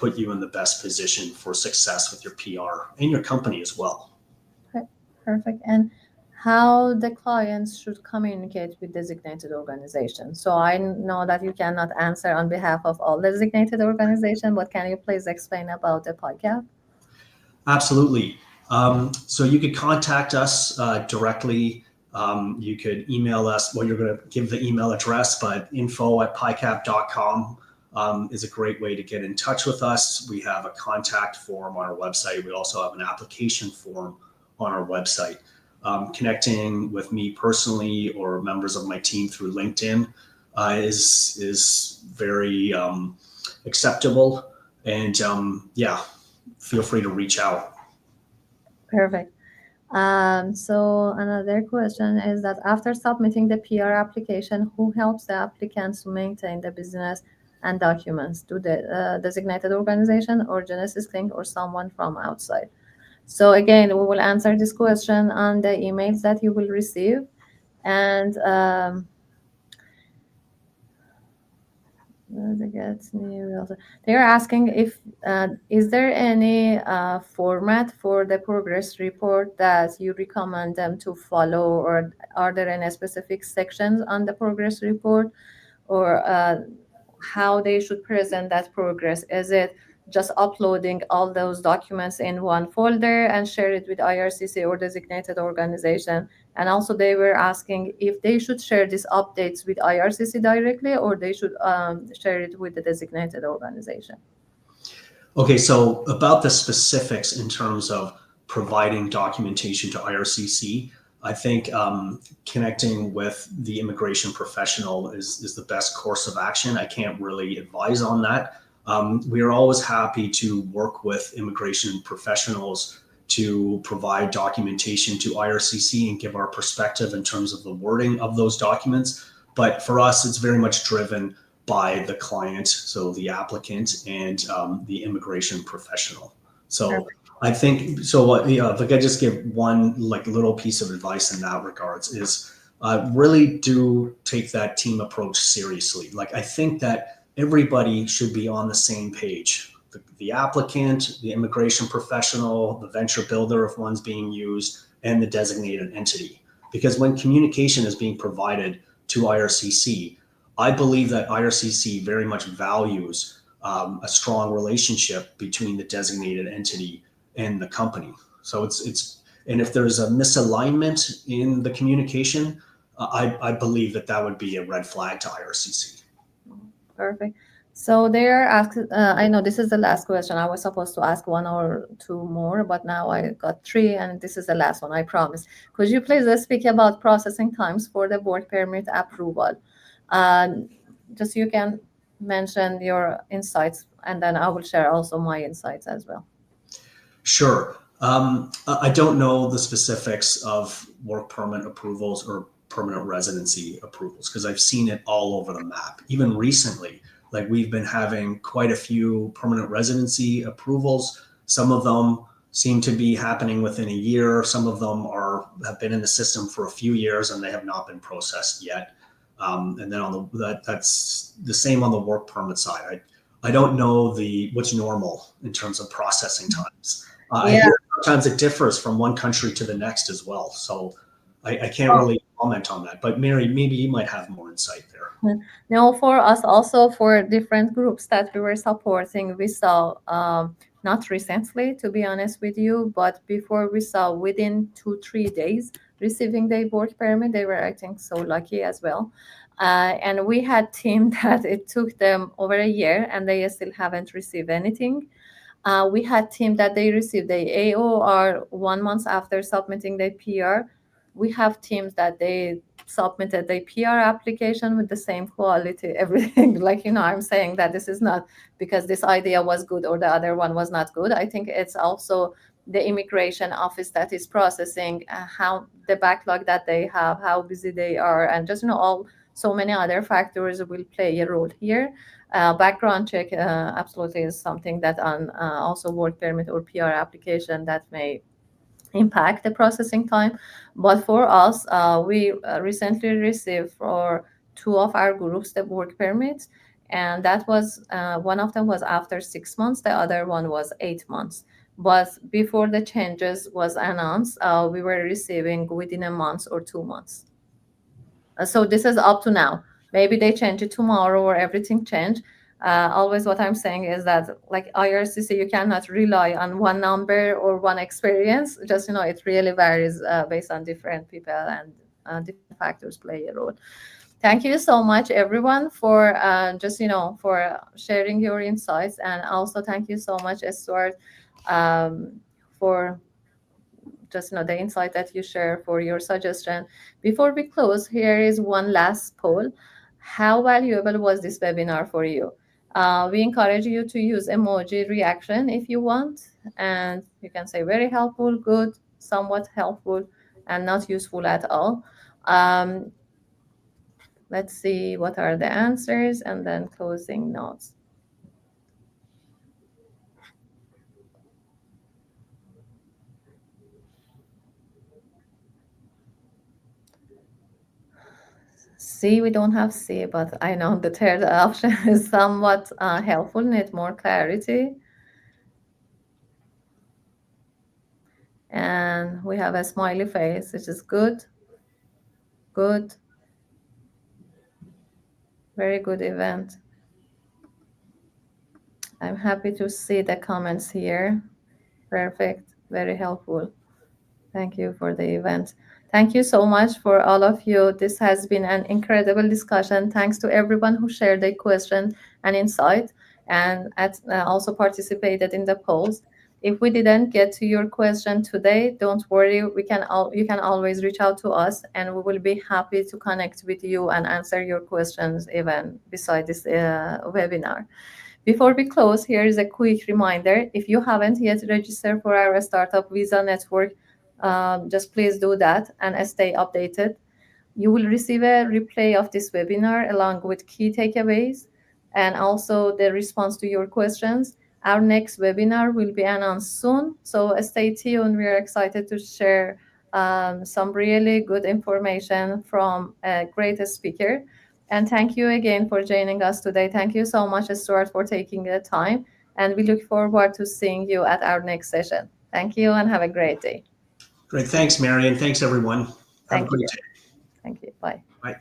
put you in the best position for success with your PR and your company as well. Perfect. And how the clients should communicate with designated organization. So I know that you cannot answer on behalf of all designated organization, but can you please explain about the Pycap? Absolutely. So you could contact us directly. You could email us. Well, you're going to give the email address, but info@pycap.com is a great way to get in touch with us. We have a contact form on our website. We also have an application form on our website. Connecting with me personally or members of my team through LinkedIn is very acceptable. And feel free to reach out. Perfect. So another question is that after submitting the PR application, who helps the applicants to maintain the business and documents? Do the designated organization or Genesis Inc. or someone from outside? So again, we will answer this question on the emails that you will receive. And they are asking if is there any format for the progress report that you recommend them to follow, or are there any specific sections on the progress report, or how they should present that progress? Is it just uploading all those documents in one folder and share it with IRCC or designated organization? And also they were asking if they should share these updates with IRCC directly, or they should share it with the designated organization. Okay, so about the specifics in terms of providing documentation to IRCC, I think connecting with the immigration professional is the best course of action. I can't really advise on that. We are always happy to work with immigration professionals to provide documentation to IRCC and give our perspective in terms of the wording of those documents. But for us, it's very much driven by the client, so the applicant and the immigration professional. So I think, if I could just give one little piece of advice in that regards is really do take that team approach seriously. I think that everybody should be on the same page. The applicant, the immigration professional, the venture builder if one's being used, and the designated entity. Because when communication is being provided to IRCC, I believe that IRCC very much values a strong relationship between the designated entity and the company. So and if there's a misalignment in the communication, I believe that would be a red flag to IRCC. Perfect. So they're asking, I know this is the last question. I was supposed to ask one or two more, but now I got three, and this is the last one, I promise. Could you please speak about processing times for the work permit approval? Just you can mention your insights, and then I will share also my insights as well. Sure. I don't know the specifics of work permit approvals or permanent residency approvals because I've seen it all over the map. Even recently, we've been having quite a few permanent residency approvals. Some of them seem to be happening within a year. Some of them have been in the system for a few years and they have not been processed yet. And then that's the same on the work permit side. I don't know what's normal in terms of processing times. I hear sometimes it differs from one country to the next as well. So I can't really comment on that. But Mary, maybe you might have more insight there. No, for us also, for different groups that we were supporting, we saw not recently, to be honest with you, but before we saw within 2-3 days receiving their work permit. They were, I think, so lucky as well. And we had team that it took them over a year and they still haven't received anything. We had team that they received the AOR 1 month after submitting their PR. We have teams that they submitted their PR application with the same quality, everything. I'm saying that this is not because this idea was good or the other one was not good. I think it's also the immigration office that is processing how the backlog that they have, how busy they are, and just so many other factors will play a role here. Background check absolutely is something that on also work permit or PR application that may impact the processing time. But for us, we recently received for 2 of our groups the work permits, And that was one of them was after 6 months, the other one was 8 months. But before the changes was announced, we were receiving within a month or 2 months. So this is up to now. Maybe they change it tomorrow or everything change. Always what I'm saying is that like IRCC, you cannot rely on one number or one experience. Just, it really varies based on different people, and different factors play a role. Thank you so much, everyone, for just, for sharing your insights. And also thank you so much, Stuart, for just the insight that you share, for your suggestion. Before we close, here is one last poll. How valuable was this webinar for you? We encourage you to use emoji reaction if you want, and you can say very helpful, good, somewhat helpful, and not useful at all. um, let's see what are the answers, and then closing notes. C, we don't have C, but I know the third option is somewhat helpful, need more clarity. And we have a smiley face, which is good, good, very good event. I'm happy to see the comments here. Perfect, very helpful. Thank you for the event. Thank you so much for all of you. This has been an incredible discussion. Thanks to everyone who shared their question and insight, and also participated in the polls. If we didn't get to your question today, don't worry. You can always reach out to us, and we will be happy to connect with you and answer your questions even beside this webinar. Before we close, here is a quick reminder. If you haven't yet registered for our Startup Visa Network, just please do that and stay updated. You will receive a replay of this webinar along with key takeaways and also the response to your questions. Our next webinar will be announced soon, so stay tuned. We are excited to share some really good information from a great speaker. And thank you again for joining us today. Thank you so much, Stuart, for taking the time. And we look forward to seeing you at our next session. Thank you and have a great day. Great. Thanks, Mary, and thanks, everyone. Have a Thank great you. day. Thank you. Bye. Bye.